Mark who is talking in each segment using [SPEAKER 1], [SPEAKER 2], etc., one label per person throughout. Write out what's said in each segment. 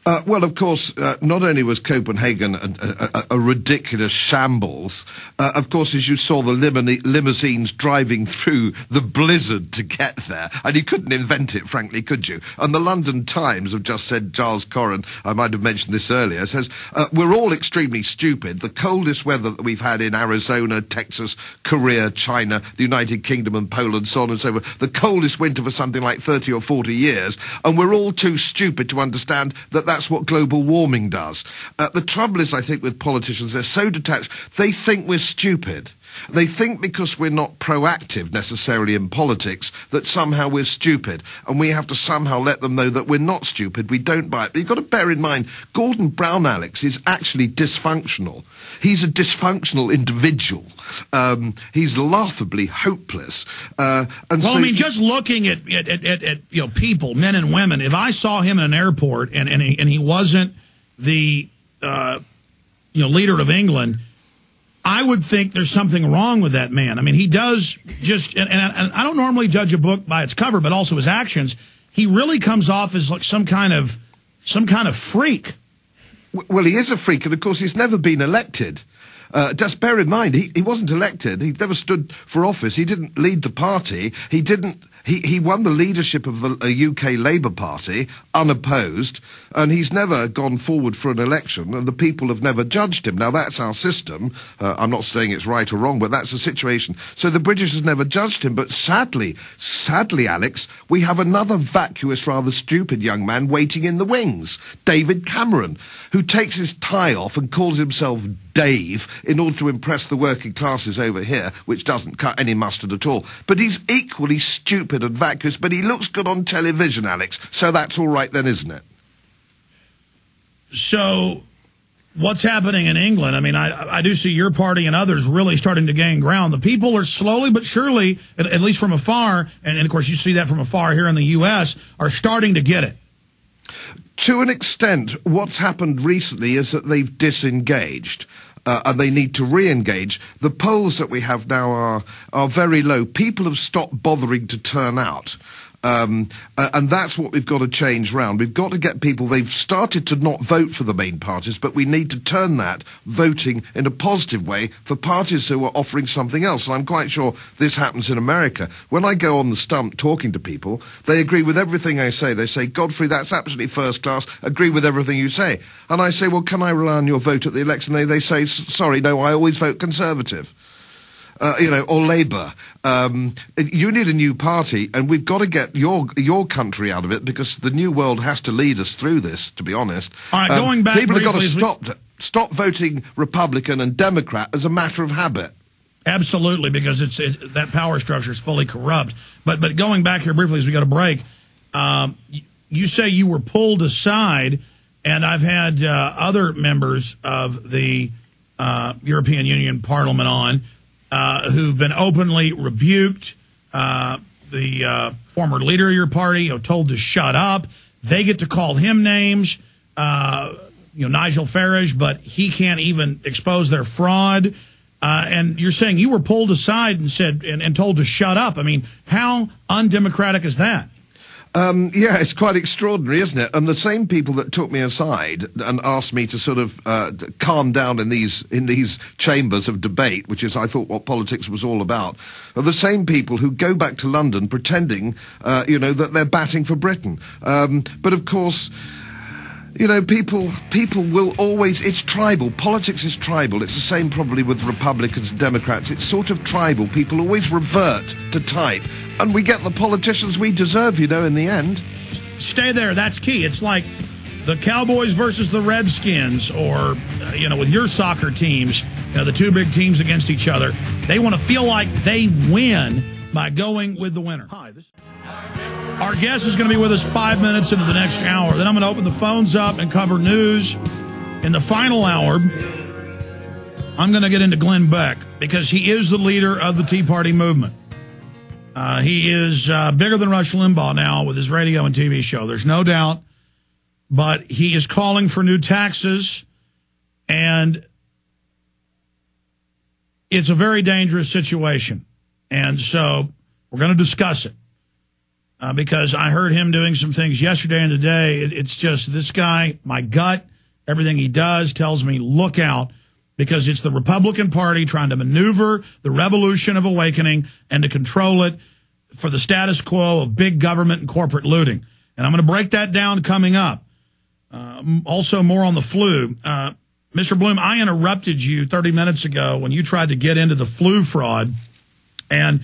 [SPEAKER 1] Well, of course, not only was Copenhagen a ridiculous shambles, of course, as you saw the limousines driving through the blizzard to get there, and you couldn't invent it, frankly, could you? And the London Times have just said, Giles Corran, I might have mentioned this earlier, says, we're all extremely stupid. The coldest weather that we've had in Arizona, Texas, Korea, China, the United Kingdom and Poland, so on and so forth, the coldest winter for something like 30 or 40 years, and we're all too stupid to understand that that's what global warming does. The trouble is, I think, with politicians, they're so detached, they think we're stupid. They think because we're not proactive necessarily in politics that somehow we're stupid, and we have to somehow let them know that we're not stupid, we don't buy it. But you've got to bear in mind, Gordon Brown, Alex, is actually dysfunctional. He's a dysfunctional individual. He's laughably hopeless. I
[SPEAKER 2] mean, just looking at people, men and women, if I saw him in an airport and he wasn't the leader of England, I would think there's something wrong with that man. I mean, he does just, and I don't normally judge a book by its cover, but also his actions. He really comes off as like some kind of freak.
[SPEAKER 1] Well, he is a freak, and of course he's never been elected. Just bear in mind, he wasn't elected. He never stood for office. He didn't lead the party. He won the leadership of the UK Labour Party, unopposed, and he's never gone forward for an election, and the people have never judged him. Now, that's our system. I'm not saying it's right or wrong, but that's the situation. So the British has never judged him, but sadly, Alex, we have another vacuous, rather stupid young man waiting in the wings, David Cameron, who takes his tie off and calls himself Dave in order to impress the working classes over here, which doesn't cut any mustard at all. But he's equally stupid and vacuous, but he looks good on television, Alex, so that's all right then, isn't it?
[SPEAKER 2] So what's happening in England? I mean, I do see your party and others really starting to gain ground. The people are slowly but surely, at least from afar, and of course you see that from afar here in the U.S., are starting to get it.
[SPEAKER 1] To an extent, what's happened recently is that they've disengaged. And they need to re-engage. The polls that we have now are very low. People have stopped bothering to turn out. And that's what we've got to change round. We've got to get people, they've started to not vote for the main parties, but we need to turn that voting in a positive way for parties who are offering something else. And I'm quite sure this happens in America. When I go on the stump talking to people, they agree with everything I say. They say, Godfrey, that's absolutely first class, agree with everything you say. And I say, well, can I rely on your vote at the election? They say, sorry, no, I always vote Conservative. Or Labour. You need a new party, and we've got to get your country out of it, because the new world has to lead us through this, to be honest.
[SPEAKER 2] All right, going back
[SPEAKER 1] people have got to stop voting Republican and Democrat as a matter of habit.
[SPEAKER 2] Absolutely, because that power structure is fully corrupt. But going back here briefly as we go to break, you say you were pulled aside, and I've had other members of the European Union Parliament on who've been openly rebuked. The former leader of your party, told to shut up. They get to call him names, Nigel Farage, but he can't even expose their fraud. And you're saying you were pulled aside and said and told to shut up. I mean, how undemocratic is that?
[SPEAKER 1] Yeah, it's quite extraordinary, isn't it? And the same people that took me aside and asked me to sort of calm down in these chambers of debate, which is, I thought, what politics was all about, are the same people who go back to London pretending, that they're batting for Britain. But of course, people will always, it's tribal. Politics is tribal. It's the same probably with Republicans and Democrats. It's sort of tribal. People always revert to type. And we get the politicians we deserve, in the end.
[SPEAKER 2] Stay there. That's key. It's like the Cowboys versus the Redskins, or, with your soccer teams, the two big teams against each other. They want to feel like they win by going with the winner. Our guest is going to be with us 5 minutes into the next hour. Then I'm going to open the phones up and cover news. In the final hour, I'm going to get into Glenn Beck, because he is the leader of the Tea Party movement. He is bigger than Rush Limbaugh now with his radio and TV show. There's no doubt. But he is calling for new taxes, and it's a very dangerous situation. And so we're going to discuss it. because I heard him doing some things yesterday and today. It's just this guy, my gut, everything he does tells me look out, because it's the Republican Party trying to maneuver the revolution of awakening and to control it for the status quo of big government and corporate looting. And I'm going to break that down coming up. Also, more on the flu. Mr. Bloom, I interrupted you 30 minutes ago when you tried to get into the flu fraud. And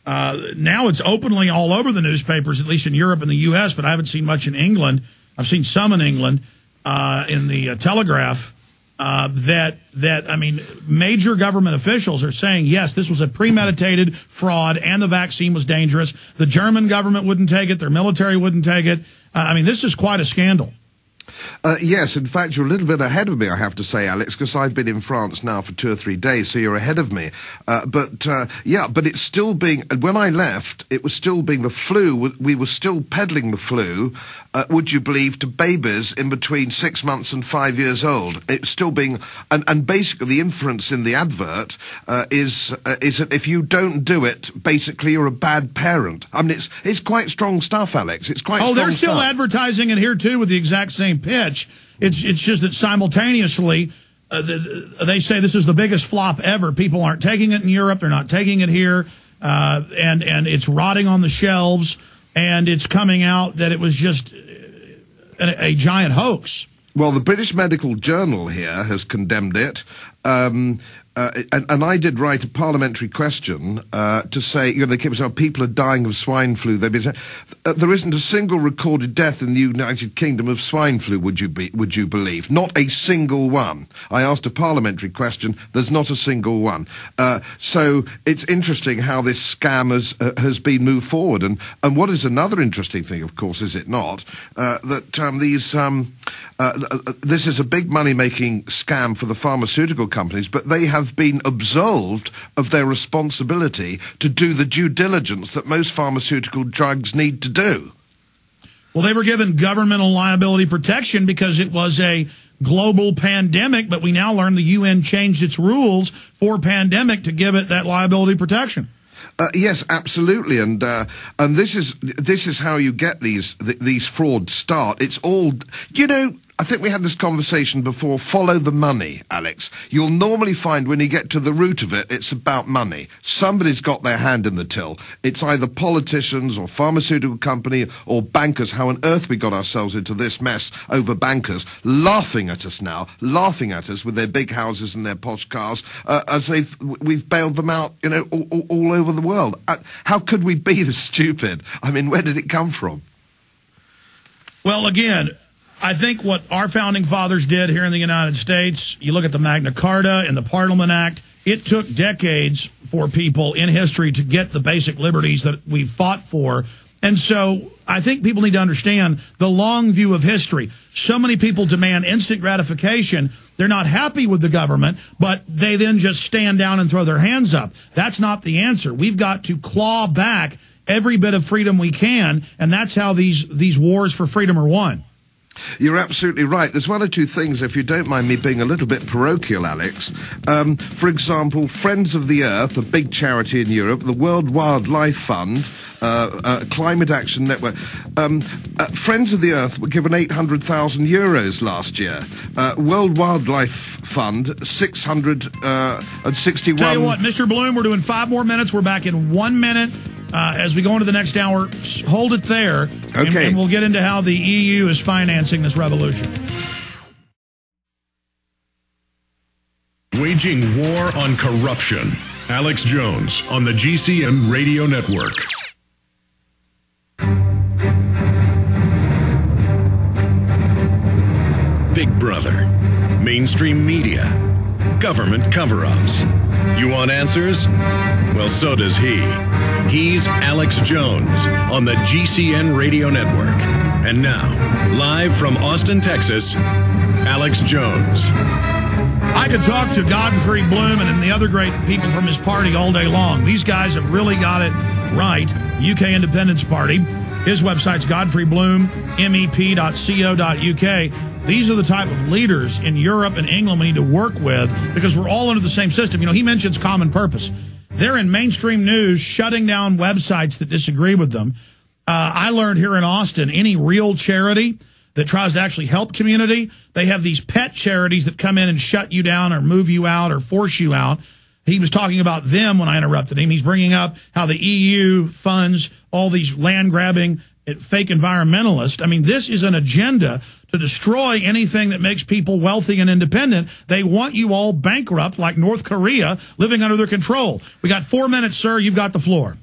[SPEAKER 2] now it's openly all over the newspapers, at least in Europe and the U.S., but I haven't seen much in England. I've seen some in England in the Telegraph. I mean, major government officials are saying, yes, this was a premeditated fraud and the vaccine was dangerous. The German government wouldn't take it. Their military wouldn't take it. I mean, this is quite a scandal.
[SPEAKER 1] Yes, in fact, you're a little bit ahead of me, I have to say, Alex, because I've been in France now for 2 or 3 days, so you're ahead of me. But it's still being, when I left, it was still being the flu. We were still peddling the flu, would you believe, to babies in between 6 months and 5 years old. It's still being, and basically the inference in the advert is that if you don't do it, basically you're a bad parent. I mean, it's quite strong stuff, Alex. It's quite strong stuff.
[SPEAKER 2] Oh, they're still advertising it here, too, with the exact same pitch. It's just that simultaneously they say this is the biggest flop ever. People aren't taking it in Europe. They're not taking it here. And it's rotting on the shelves. And it's coming out that it was just a giant hoax.
[SPEAKER 1] Well, the British Medical Journal here has condemned it. And I did write a parliamentary question to say, they keep saying people are dying of swine flu. They've been saying, there isn't a single recorded death in the United Kingdom of swine flu. Would you believe? Not a single one. I asked a parliamentary question. There's not a single one. So it's interesting how this scam has been moved forward. And what is another interesting thing, of course, is it not, that this is a big money-making scam for the pharmaceutical companies, but they have been absolved of their responsibility to do the due diligence that most pharmaceutical drugs need to do.
[SPEAKER 2] Well, they were given governmental liability protection because it was a global pandemic, but we now learn the UN changed its rules for pandemic to give it that liability protection.
[SPEAKER 1] Yes, absolutely, and this is how you get these frauds start. It's all, I think we had this conversation before. Follow the money, Alex. You'll normally find when you get to the root of it, it's about money. Somebody's got their hand in the till. It's either politicians or pharmaceutical company or bankers. How on earth we got ourselves into this mess over bankers laughing at us now, laughing at us with their big houses and their posh cars as we've bailed them out, all over the world. How could we be this stupid? I mean, where did it come from?
[SPEAKER 2] Well, again, I think what our founding fathers did here in the United States, you look at the Magna Carta and the Parliament Act, it took decades for people in history to get the basic liberties that we fought for. And so I think people need to understand the long view of history. So many people demand instant gratification. They're not happy with the government, but they then just stand down and throw their hands up. That's not the answer. We've got to claw back every bit of freedom we can, and that's how these wars for freedom are won.
[SPEAKER 1] You're absolutely right. There's one or two things, if you don't mind me being a little bit parochial, Alex. For example, Friends of the Earth, a big charity in Europe, the World Wildlife Fund, Climate Action Network. Friends of the Earth were given €800,000 last year. World Wildlife Fund, 661.
[SPEAKER 2] Tell you what, Mr. Bloom, we're doing 5 more minutes. We're back in 1 minute. As we go into the next hour, hold it there,
[SPEAKER 1] okay.
[SPEAKER 2] And we'll get into how the EU is financing this revolution.
[SPEAKER 3] Waging war on corruption. Alex Jones on the GCN Radio Network. Big Brother, mainstream media, government cover-ups. You want answers? Well, so does he. He's Alex Jones on the GCN Radio Network. And now, live from Austin, Texas, Alex Jones.
[SPEAKER 2] I could talk to Godfrey Bloom and the other great people from his party all day long. These guys have really got it right. UK Independence Party. His website's godfreybloom.mep.co.uk. These are the type of leaders in Europe and England we need to work with because we're all under the same system. He mentions common purpose. They're in mainstream news shutting down websites that disagree with them. I learned here in Austin, any real charity that tries to actually help community, they have these pet charities that come in and shut you down or move you out or force you out. He was talking about them when I interrupted him. He's bringing up how the EU funds all these land-grabbing fake environmentalists. I mean, this is an agenda to destroy anything that makes people wealthy and independent. They want you all bankrupt like North Korea, living under their control. We got 4 minutes, sir. You've got the floor.